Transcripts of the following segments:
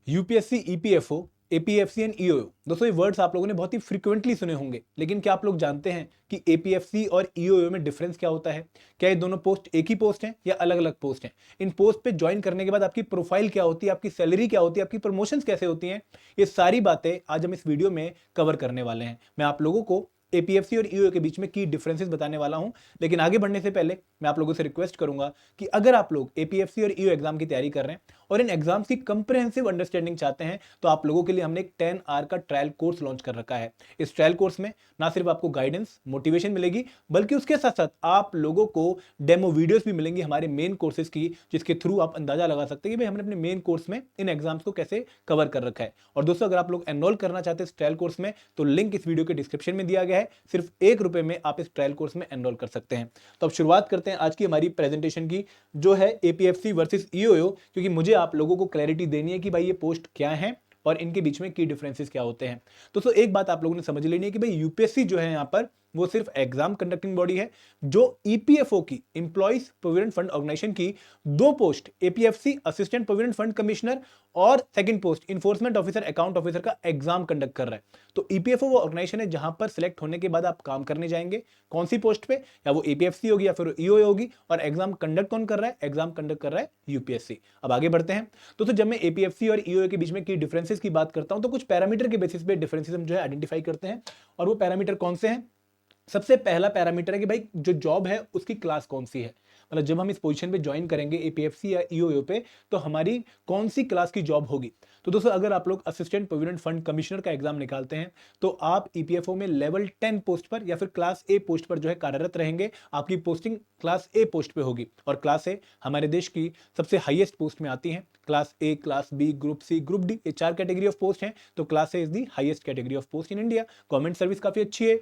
UPSC, EPFO, APFC and ईओओ, दोस्तों ये words आप लोगों ने बहुत ही फ्रीक्वेंटली सुने होंगे, लेकिन क्या आप लोग जानते हैं कि एपीएफसी और ईओओ में डिफरेंस क्या होता है? क्या ये दोनों पोस्ट एक ही पोस्ट हैं या अलग अलग पोस्ट हैं? इन पोस्ट पे ज्वाइन करने के बाद आपकी प्रोफाइल क्या होती है, आपकी सैलरी क्या होती है, आपकी प्रमोशंस कैसे होती हैं? ये सारी बातें आज हम इस वीडियो में कवर करने वाले हैं। मैं आप लोगों को एपीएफसी और ईओ के बीच में की डिफरेंसेस बताने वाला हूं, लेकिन आगे बढ़ने से पहले मैं आप लोगों से रिक्वेस्ट करूंगा कि अगर आप लोग एपीएफसी और ईओ एग्जाम की तैयारी कर रहे हैं और इन एग्जाम्स की कंप्रिहेंसिव अंडरस्टैंडिंग चाहते हैं, तो आप लोगों के लिए हमने एक 10 आवर का ट्रायल कोर्स लॉन्च कर रखा है। इस ट्रायल कोर्स में ना सिर्फ आपको गाइडेंस, मोटिवेशन मिलेगी, बल्कि उसके साथ साथ आप लोगों को डेमो वीडियोस भी मिलेंगी हमारे मेन कोर्सेज की, जिसके थ्रू आप अंदाजा लगा सकते हैं कि भाई हमने अपने मेन कोर्स में इन एग्जाम्स को कैसे कवर कर रखा है। और दोस्तों, अगर आप लोग एनरोल करना चाहते हैं इस ट्रायल कोर्स में, तो लिंक इस वीडियो के डिस्क्रिप्शन में दिया गया है। सिर्फ ₹1 में आप इस ट्रायल कोर्स में एनरोल कर सकते हैं। तो अब शुरुआत करते हैं आज की हमारी प्रेजेंटेशन की, जो है एपीएफसी वर्सेस ईओओ, क्योंकि मुझे आप लोगों को क्लैरिटी देनी है कि भाई ये पोस्ट क्या है और इनके बीच में की डिफरेंसेस क्या होते हैं। दोस्तों एक बात आप लोगों ने समझ लेनी है कि भाई यूपीएससी जो है यहाँ पर वो सिर्फ एग्जाम कंडक्टिंग बॉडी है। जो ईपीएफओ की, एम्प्लॉइज प्रोविडेंट फंड ऑर्गेनाइजेशन की, दो post APFC assistant provident fund commissioner और second post enforcement officer, account officer का एग्जाम कंडक्ट कर रहा है। तो ईपीएफओ वो ऑर्गेनाइजेशन है जहां पर सिलेक्ट होने के बाद आप काम करने जाएंगे कौन सी पोस्ट पे, या वो एपीएफसी होगी या फिर ईओए होगी, और एग्जाम कंडक्ट कौन कर रहा है? एग्जाम कंडक्ट कर रहा है यूपीएससी। अब आगे बढ़ते हैं। तो जब मैं एपीएफसी और ईओए के बीच में की डिफरेंसेस की बात करता हूं, तो कुछ पैरामीटर के बेसिस पे डिफरेंसेस हम जो है आइडेंटिफाई करते हैं। और वो पैरामीटर कौन से हैं? सबसे पहला पैरामीटर है कि भाई जो जॉब है उसकी क्लास कौन सी है। मतलब जब हम इस पोजीशन पे ज्वाइन करेंगे एपीएफसी या ईओयू पे, तो हमारी कौन सी क्लास की जॉब होगी। तो दोस्तों अगर आप लोग असिस्टेंट प्रोविडेंट फंड कमिश्नर का एग्जाम निकालते हैं, तो आप ईपीएफओ में लेवल 10 पोस्ट पर या फिर क्लास ए पोस्ट पर जो है कार्यरत रहेंगे। आपकी पोस्टिंग क्लास ए पोस्ट पे होगी, और क्लास ए हमारे देश की सबसे हाईएस्ट पोस्ट में आती है। Class A, class B, group C, group D, ये 4 कैटेगरी ऑफ पोस्ट हैं। तो class A is the highest category of post in India. Government service काफी अच्छी है।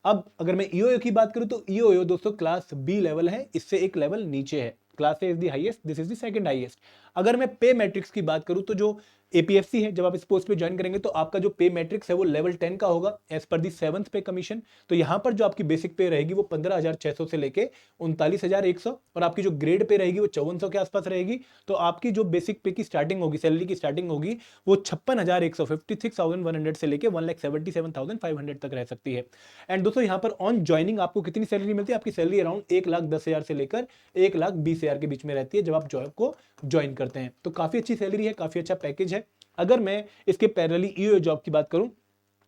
अब अगर मैं ईओयू की बात करूं, तो ईओयू दोस्तों क्लास बी लेवल है, इससे एक लेवल नीचे है। Class A is the highest, this is the second highest. अगर मैं पे मैट्रिक्स की बात करूं, तो जो एपीएफसी है, जब आप इस पोस्ट पे ज्वाइन करेंगे तो आपका जो पे मैट्रिक्स है वो लेवल 10 का होगा एज पर दी 7th पे कमीशन। तो यहां पर जो आपकी बेसिक पे रहेगी वो 15,600 से लेके 39,100, और आपकी जो ग्रेड पे रहेगी वो 5400 के आसपास रहेगी। तो आपकी जो बेसिक पे की स्टार्टिंग होगी, सैलरी की स्टार्टिंग होगी, वो 56,100, 56,100 से लेके 1,77,500 तक रह सकती है। एंड दोस्तों यहाँ पर ऑन ज्वाइनिंग आपको कितनी सैलरी मिलती है? आपकी सैलरी अराउंड 1,10,000 से लेकर 1,20,000 के बीच में रहती है जब आप जॉब को ज्वाइन करते हैं। तो काफी अच्छी सैलरी है, काफी अच्छा पैकेज है। अगर मैं इसके पैरेलली ईओ जॉब की बात करूं,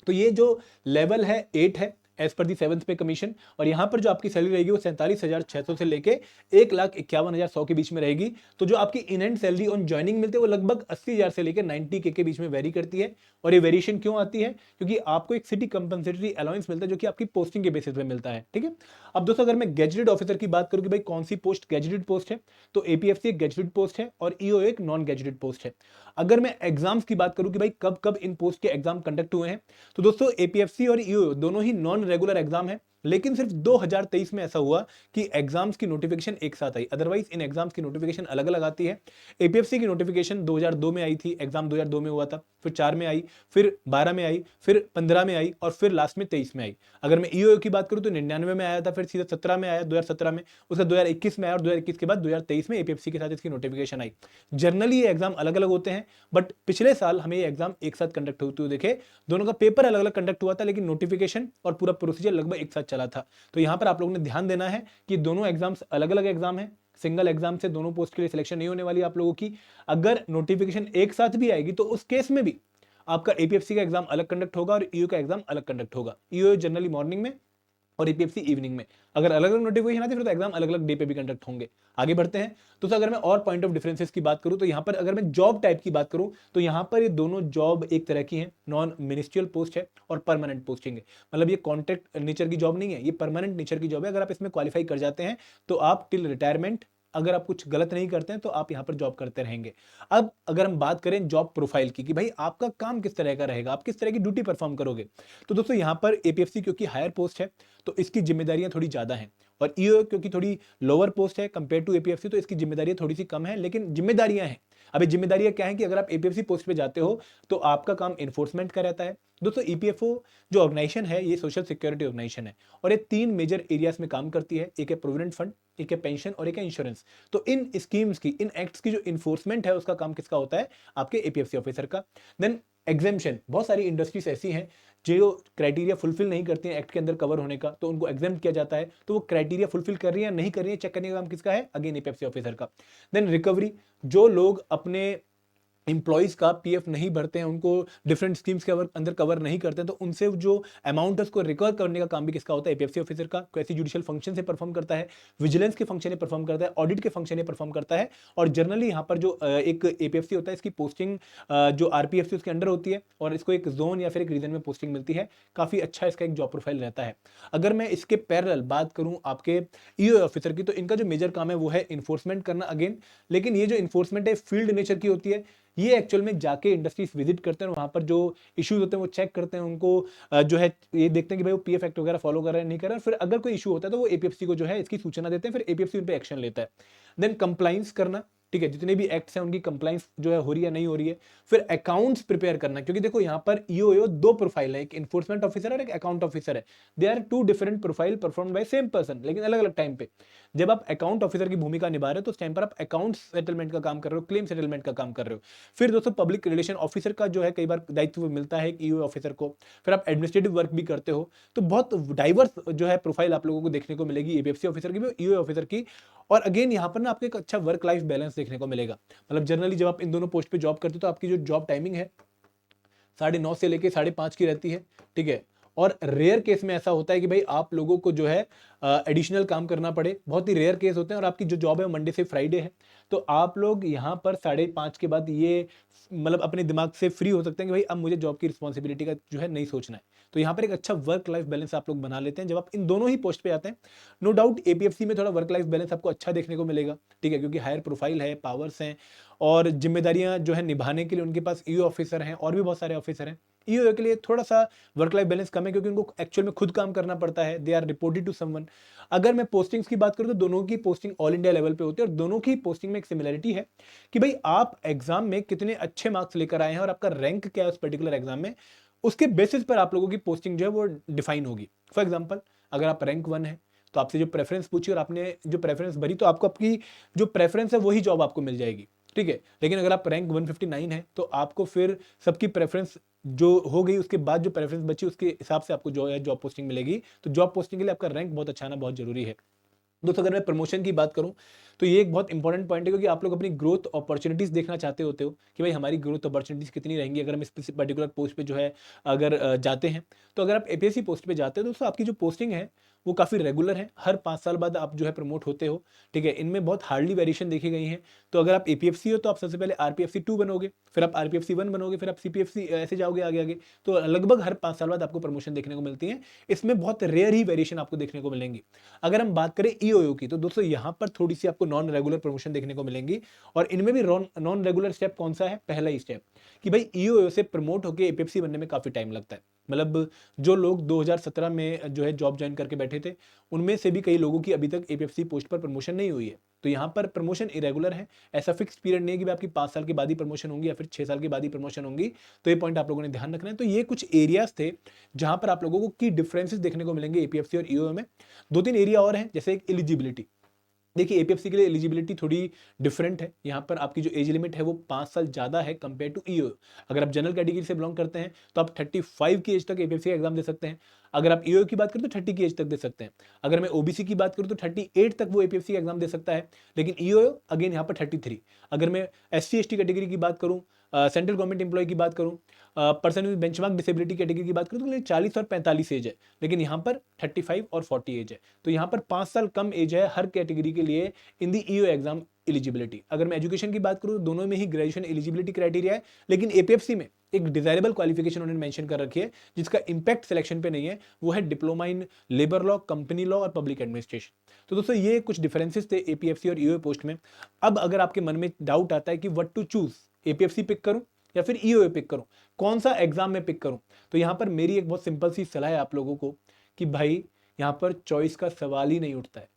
तो ये जो लेवल है 8 है एज पर दी 7th पे कमीशन, और यहां पर जो आपकी सैलरी रहेगी वो 47,600 से लेके 1,51,100 के बीच में रहेगी। तो जो आपकी in and salary on joining मिलती है वो लगभग 80,000 से लेकर 90K के बीच में वेरी करती है। और ये वेरिएशन क्यों आती है? क्योंकि आपको एक सिटी कंपनसेटरी अलाउंस मिलता है जो कि आपकी पोस्टिंग के बेसिस पे मिलता है। ठीक है। अब दोस्तों अगर मैं गैजेटेड ऑफिसर की बात करूं कि भाई कौन सी पोस्ट गैजेटेड पोस्ट है, तो एपीएफसी एक गैजेटेड पोस्ट है और ईओ एक नॉन गैजेटेड पोस्ट है। अगर मैं एग्जाम्स की बात करूं कि भाई कब कब इन पोस्ट के एग्जाम कंडक्ट हुए हैं, तो दोस्तों एपीएफसी और ईओ दोनों ही नॉन रेगुलर एग्जाम है, लेकिन सिर्फ 2023 में ऐसा हुआ कि एग्जाम्स की नोटिफिकेशन एक साथ आई। अदरवाइज इन एग्जाम्स की नोटिफिकेशन अलग अलग आती है। एपीएफसी की नोटिफिकेशन 2002 में आई थी, एग्जाम 2002 में हुआ था, फिर 4 में आई, फिर 12 में आई, फिर 15 में आई, और फिर लास्ट में 23 में आई। अगर मैं ईओ की बात करूं तो 99 में आया था, फिर सीधा 17 में आया, 2017 में, उसका 2021 में आया, और 2021 के बाद 2023 में एपीएफसी के साथ इसकी नोटिफिकेशन आई। जनरली ये एग्जाम अलग अलग होते हैं, बट पिछले साल हमें ये एग्जाम एक साथ कंडक्ट होते हुए देखे। दोनों का पेपर अलग अलग कंडक्ट हुआ था, लेकिन नोटिफिकेशन और पूरा प्रोसीजर लगभग एक साथ चला था। तो यहां पर आप लोगों ने ध्यान देना है कि दोनों एग्जाम्स अलग अलग एग्जाम है। सिंगल एग्जाम से दोनों पोस्ट के लिए सिलेक्शन नहीं होने वाली आप लोगों की। अगर नोटिफिकेशन एक साथ भी आएगी तो उस केस में भी आपका एपीएफसी का एग्जाम अलग कंडक्ट होगा और ईओ का एग्जाम अलग कंडक्ट होगा। ईओ जनरली मॉर्निंग में और एपीएफसी इवनिंग में। अगर अलग अलग नोटिफिकेशन आती है फिर तो एग्जाम अलग अलग डे पे भी कंडक्ट होंगे। आगे बढ़ते हैं। तो अगर मैं और पॉइंट ऑफ डिफरेंसेस की बात करूं, तो यहां पर अगर मैं जॉब टाइप की बात करूं, तो यहां पर ये दोनों जॉब एक तरह की है, नॉन मिनिस्ट्रियल पोस्ट है और परमानेंट पोस्टिंग है। मतलब ये कॉन्ट्रैक्ट नेचर की जॉब नहीं है, ये परमानेंट नेचर की जॉब है। अगर आप इसमें क्वालिफाई कर जाते हैं तो आप टिल रिटायरमेंट, अगर आप कुछ गलत नहीं करते हैं तो आप यहां पर जॉब करते रहेंगे। अब अगर हम बात करें जॉब प्रोफाइल की कि भाई आपका काम किस तरह का रहेगा, आप किस तरह की ड्यूटी परफॉर्म करोगे, तो दोस्तों यहां पर एपीएफसी क्योंकि हायर पोस्ट है तो इसकी जिम्मेदारियां थोड़ी ज्यादा हैं, और ईओ क्योंकि थोड़ी लोअर पोस्ट है कंपेयर टू एपीएफसी तो इसकी जिम्मेदारियां थोड़ी सी कम है, लेकिन जिम्मेदारियां हैं। अभी जिम्मेदारियां क्या है कि अगर आप एपीएफसी पोस्ट पे जाते हो तो आपका काम इन्फोर्समेंट का रहता है। दोस्तों ईपीएफओ जो ऑर्गेनाइजेशन है ये सोशल सिक्योरिटी ऑर्गेनाइजेशन है और ये 3 मेजर एरियाज में काम करती है। एक है प्रोविडेंट फंड, एक है पेंशन और एक है इंश्योरेंस। तो इन स्कीम्स की, इन एक्ट्स की जो इन्फोर्समेंट है उसका काम किसका होता है? आपके एपीएफसी ऑफिसर का। देन एग्जेम्पशन, बहुत सारी इंडस्ट्रीज ऐसी हैं जो क्राइटेरिया फुलफिल नहीं करती हैं एक्ट के अंदर कवर होने का, तो उनको एग्जाम किया जाता है। तो वो क्राइटेरिया फुलफिल कर रही है या नहीं कर रही है चेक करने का काम किसका है? अगेन एपीएफसी ऑफिसर का। देन रिकवरी, जो लोग अपने एम्प्लॉइज का पीएफ नहीं भरते हैं, उनको डिफरेंट स्कीम्स के अंदर कवर नहीं करते हैं, तो उनसे जो अमाउंट है उसको रिकवर करने का काम भी किसका होता है? एपीएफसी ऑफिसर का। कैसी जुडिशियल फंक्शन से परफॉर्म करता है, विजिलेंस के फंक्शन परफॉर्म करता है, ऑडिट के फंक्शन परफॉर्म करता है। और जनरली यहाँ पर जो एक एपीएफसी होता है इसकी पोस्टिंग जो आरपीएफसी उसके अंडर होती है और इसको एक जोन या फिर एक रीजन में पोस्टिंग मिलती है। काफी अच्छा इसका एक जॉब प्रोफाइल रहता है। अगर मैं इसके पैरेलल बात करूं आपके ईओ ऑफिसर की, तो इनका जो मेजर काम है वो है इन्फोर्समेंट करना अगेन। लेकिन ये जो इन्फोर्समेंट है फील्ड नेचर की होती है। ये एक्चुअल में जाके इंडस्ट्रीज विजिट करते हैं और वहां पर जो इश्यूज होते हैं वो चेक करते हैं। उनको जो है ये देखते हैं कि भाई वो पीएफ एक्ट वगैरह फॉलो कर रहे हैं नहीं कर रहे हैं। फिर अगर कोई इशू होता है तो वो एपीएफसी को जो है इसकी सूचना देते हैं, फिर एपीएफसी उन पे एक्शन लेता है। देन कंप्लाइंस करना, ठीक है, जितने भी एक्ट्स हैं उनकी कंप्लाइंस जो है हो रही है नहीं हो रही है। फिर अकाउंट्स प्रिपेयर करना, क्योंकि देखो यहाँ पर ईओ दो प्रोफाइल है, एक इन्फोर्समेंट ऑफिसर और एक अकाउंट ऑफिसर है। They are two different profile perform by same person, लेकिन अलग अलग टाइम पे। जब आप अकाउंट ऑफिसर की भूमिका निभा रहे हो तो उस टाइम पर आप अकाउंट सेटलमेंट का काम कर रहे हो, क्लेम सेटलमेंट का काम कर रहे हो। फिर दोस्तों पब्लिक रिलेशन ऑफिसर का जो है कई बार दायित्व मिलता है ईओ ऑफिसर को। फिर आप एडमिनिस्ट्रेटिव वर्क भी करते हो। तो बहुत डाइवर्स जो है प्रोफाइल आप लोगों को देखने को मिलेगी एपीएफसी ऑफिसर की भी, ईओ ऑफिसर की। और अगेन यहाँ पर ना आपको एक अच्छा वर्क लाइफ बैलेंस देखने को मिलेगा। मतलब जनरली जब आप इन दोनों पोस्ट पे जॉब करते हो तो आपकी जो जॉब टाइमिंग है 9:30 से लेके 5:30 की रहती है, ठीक है। और रेयर केस में ऐसा होता है कि भाई आप लोगों को जो है एडिशनल काम करना पड़े, बहुत ही रेयर केस होते हैं। और आपकी जो जॉब है मंडे से फ्राइडे है, तो आप लोग यहाँ पर 5:30 के बाद ये मतलब अपने दिमाग से फ्री हो सकते हैं कि भाई अब मुझे जॉब की रिस्पॉन्सिबिलिटी का जो है नहीं सोचना है। तो यहाँ पर एक अच्छा वर्क लाइफ बैलेंस आप लोग बना लेते हैं जब आप इन दोनों ही पोस्ट पे आते हैं। नो डाउट एपीएफसी में थोड़ा वर्क लाइफ बैलेंस आपको अच्छा देखने को मिलेगा, ठीक है, क्योंकि हायर प्रोफाइल है, पावर्स हैं और जिम्मेदारियां जो है निभाने के लिए उनके पास ईओ ऑफिसर हैं और भी बहुत सारे ऑफिसर हैं। ईओ के लिए थोड़ा सा वर्क लाइफ बैलेंस कम है क्योंकि उनको एक्चुअल में खुद काम करना पड़ता है। They are reported to someone. अगर मैं पोस्टिंग्स की बात करूं तो दोनों की पोस्टिंग ऑल इंडिया लेवल पे होती है और दोनों की पोस्टिंग में एक सिमिलरिटी है कि भाई आप एग्जाम में कितने अच्छे मार्क्स लेकर आए हैं और आपका रैंक क्या है उस पर्टिकुलर एग्जाम में, उसके बेसिस पर आप लोगों की पोस्टिंग जो है वो डिफाइन होगी। फॉर एग्जाम्पल अगर आप रैंक 1 है तो आपसे जो प्रेफरेंस पूछी और आपने जो प्रेफरेंस भरी तो आपको आपकी जो प्रेफरेंस है वही जॉब आपको मिल जाएगी, ठीक है। लेकिन अगर आप रैंक 159 है तो आपको फिर सबकी प्रेफरेंस जो हो गई उसके बाद जो प्रेफरेंस बची उसके हिसाब से आपको जो है जॉब पोस्टिंग मिलेगी। तो जॉब पोस्टिंग के लिए आपका रैंक बहुत अच्छा आना बहुत जरूरी है। दोस्तों अगर मैं प्रमोशन की बात करूं तो ये एक बहुत इंपॉर्टेंट पॉइंट है क्योंकि आप लोग अपनी ग्रोथ अपॉर्चुनिटीज देखना चाहते होते हो कि भाई हमारी ग्रोथ अपॉर्चुनिटीज कितनी रहेंगी अगर हम इस पर्टिकुलर पोस्ट पे जो है अगर जाते हैं। तो अगर आप एपीएससी पोस्ट पे जाते हो दोस्तों आपकी जो पोस्टिंग है वो काफ़ी रेगुलर है, हर 5 साल बाद आप जो है प्रमोट होते हो, ठीक है। इनमें बहुत हार्डली वेरिएशन देखी गई है। तो अगर आप एपीएफसी हो तो आप सबसे पहले आरपीएफसी 2 बनोगे, फिर आप आरपीएफसी 1 बनोगे, फिर आप सीपीएफसी ऐसे जाओगे आगे आगे। तो लगभग हर 5 साल बाद आपको प्रमोशन देखने को मिलती है। इसमें बहुत रेयर ही वेरिएशन आपको देखने को मिलेंगी। अगर हम बात करें ईओयू की तो दोस्तों यहाँ पर थोड़ी सी आपको नॉन रेगुलर प्रमोशन देखने को मिलेंगी। और इनमें भी नॉन रेगुलर स्टेप कौन सा है? पहला ही स्टेप कि भाई ईओयू से प्रमोट होकर एपीएफसी बनने में काफी टाइम लगता है। मतलब जो लोग 2017 में जो है जॉब ज्वाइन करके बैठे थे उनमें से भी कई लोगों की अभी तक एपीएफसी पोस्ट पर प्रमोशन नहीं हुई है। तो यहाँ पर प्रमोशन इरेगुलर है, ऐसा फिक्स पीरियड नहीं है कि आपकी 5 साल के बाद ही प्रमोशन होंगी या फिर 6 साल के बाद ही प्रमोशन होंगी। तो ये पॉइंट आप लोगों ने ध्यान रखना है। तो ये कुछ एरियाज थे जहां पर आप लोगों को की डिफरेंसेस देखने को मिलेंगे एपीएफसी और ईओ में। 2-3 एरिया और हैं, जैसे एक एलिजिबिलिटी। देखिए एपीएफसी के लिए एलिजिबिलिटी थोड़ी डिफरेंट है। यहाँ पर आपकी जो एज लिमिट है वो 5 साल ज़्यादा है कंपेयर टू ईओ। अगर आप जनरल कैटेगरी से बिलोंग करते हैं तो आप 35 की एज तक एपीएफसी का एग्जाम दे सकते हैं। अगर आप ईओ की बात करें तो 30 की एज तक दे सकते हैं। अगर मैं ओबीसी की बात करूं तो 38 तक वो एपीएफसी का एग्जाम दे सकता है। लेकिन ईओ अगेन यहाँ पर 33। अगर मैं एससी एसटी कैटेगरी की बात करूं, सेंट्रल गवर्नमेंट एम्प्लॉय की बात करूं, person with benchmark disability category की बात करूं तो 40 और 45 एज है। लेकिन यहाँ पर 35 और 40 एज है। तो यहाँ पर 5 साल कम एज है हर कैटेगरी के लिए इन दी ईओ एग्जाम एलिजिबिलिटी। अगर मैं एजुकेशन की बात करूं तो दोनों में ही ग्रेजुएशन एलिजिबिलिटी क्राइटेरिया है। लेकिन एपीएफसी में एक डिजायरेबल क्वालिफिकेशन उन्होंने मेंशन कर रखी है जिसका इंपैक्ट सिलेक्शन पे नहीं है, वो है diploma in labour law, company law और पब्लिक एडमिनिस्ट्रेशन। तो दोस्तों ये कुछ डिफरेंसेस थे एपीएफसी और ईओ पोस्ट में। अब अगर आपके मन में डाउट आता है कि what to choose, APFC pick करूं या फिर ईओ पिक करूं, कौन सा एग्जाम में पिक करूं, तो यहां पर मेरी एक बहुत सिंपल सी सलाह है आप लोगों को कि भाई यहां पर चॉइस का सवाल ही नहीं उठता है।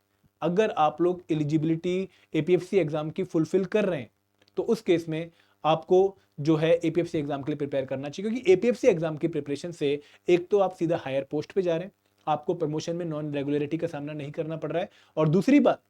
अगर आप लोग एलिजिबिलिटी एपीएफसी एग्जाम की फुलफिल कर रहे हैं तो उस केस में आपको जो है एपीएफसी एग्जाम के लिए प्रिपेयर करना चाहिए, क्योंकि एपीएफसी एग्जाम की प्रिपरेशन से एक तो आप सीधा हायर पोस्ट पे जा रहे हैं, आपको प्रमोशन में नॉन रेगुलरिटी का सामना नहीं करना पड़ रहा है, और दूसरी बात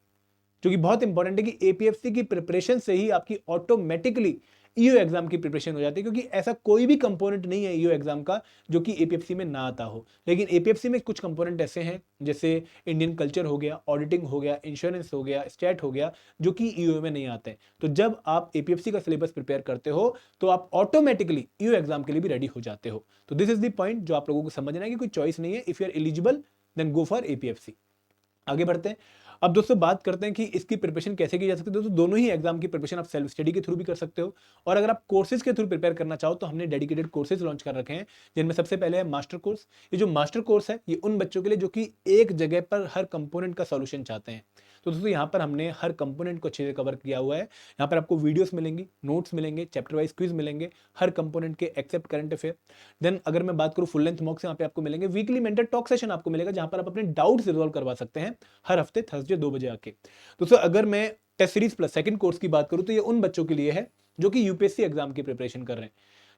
जो कि बहुत इंपॉर्टेंट है कि एपीएफसी की प्रिपरेशन से ही आपकी ऑटोमेटिकली ईओ एग्जाम की प्रिपरेशन हो जाती है, क्योंकि ऐसा कोई भी कंपोनेंट नहीं है ईओ एग्जाम का जो कि एपीएफसी में ना आता हो। लेकिन एपीएफसी में कुछ कंपोनेंट ऐसे हैं जैसे इंडियन कल्चर हो गया, ऑडिटिंग हो गया, इंश्योरेंस हो गया, स्टैट हो गया, जो कि ईओ में नहीं आते हैं। तो जब आप एपीएफसी का सिलेबस प्रिपेयर करते हो तो आप ऑटोमेटिकली ईओ एग्जाम के लिए भी रेडी हो जाते हो। तो दिस इज द पॉइंट जो आप लोगों को समझना है कि कोई चॉइस नहीं है। If you are eligible then go for APFC. आगे बढ़ते हैं। अब दोस्तों बात करते हैं कि इसकी प्रिपरेशन कैसे की जा सकती है। दोस्तों दोनों ही एग्जाम की प्रिपरेशन आप सेल्फ स्टडी के थ्रू भी कर सकते हो, और अगर आप कोर्सेज के थ्रू प्रिपेयर करना चाहो तो हमने डेडिकेटेड कोर्सेज लॉन्च कर रखे हैं, जिनमें सबसे पहले है मास्टर कोर्स। ये जो मास्टर कोर्स है ये उन बच्चों के लिए जो कि एक जगह पर हर कंपोनेंट का सॉल्यूशन चाहते हैं। तो दोस्तों यहाँ पर हमने हर कंपोनेंट को अच्छे से कवर किया हुआ है। यहाँ पर आपको वीडियोस मिलेंगी, नोट्स मिलेंगे, चैप्टर वाइज क्विज मिलेंगे हर कंपोनेंट के एक्सेप्ट करंट अफेयर। देन अगर मैं बात करूँ फुल लेंथ मॉक्स यहाँ पे आपको मिलेंगे, वीकली मेंटर टॉक सेशन आपको मिलेगा जहाँ पर आप अपने डाउट्स रिजॉल्व करवा सकते हैं हर हफ्ते थर्सडे 2 बजे आके। दोस्तों अगर मैं test series plus second course की बात करूं तो ये उन बच्चों के लिए है जो कि यूपीएससी एग्जाम की प्रिपरेशन कर रहे हैं,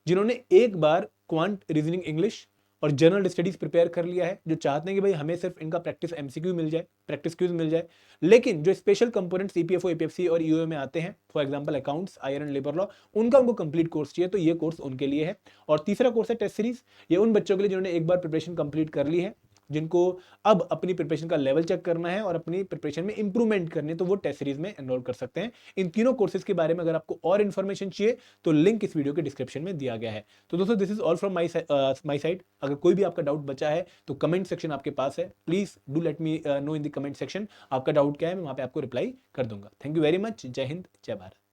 जिन्होंने एक बार क्वांट, रीजनिंग, इंग्लिश और जनरल स्टडीज प्रिपेयर कर लिया है, जो चाहते हैं कि भाई हमें सिर्फ इनका प्रैक्टिस एमसीक्यू मिल जाए, प्रैक्टिस क्यूज मिल जाए, लेकिन जो स्पेशल कंपोनेंट्स ईपीएफओ, एपीएफसी और ईओए में आते हैं, for example accounts, IR and labour law, उनको कंप्लीट कोर्स चाहिए, तो ये कोर्स उनके लिए है। और तीसरा कोर्स है टेस्ट सीरीज। ये उन बच्चों के लिए जिन्होंने एक बार प्रिपरेशन कंप्लीट कर ली है, जिनको अब अपनी प्रिपरेशन का लेवल चेक करना है और अपनी प्रिपरेशन में इंप्रूवमेंट करनी है, तो वो टेस्ट सीरीज में एनरोल कर सकते हैं। इन तीनों कोर्सेज के बारे में अगर आपको और इन्फॉर्मेशन चाहिए तो लिंक इस वीडियो के डिस्क्रिप्शन में दिया गया है। तो दोस्तों this is all from my side. अगर कोई भी आपका डाउट बचा है तो कमेंट सेक्शन आपके पास है, please do let me know in the comment section आपका डाउट क्या है, मैं वहां पे आपको रिप्लाई कर दूंगा। Thank you very much. जय हिंद, जय भारत।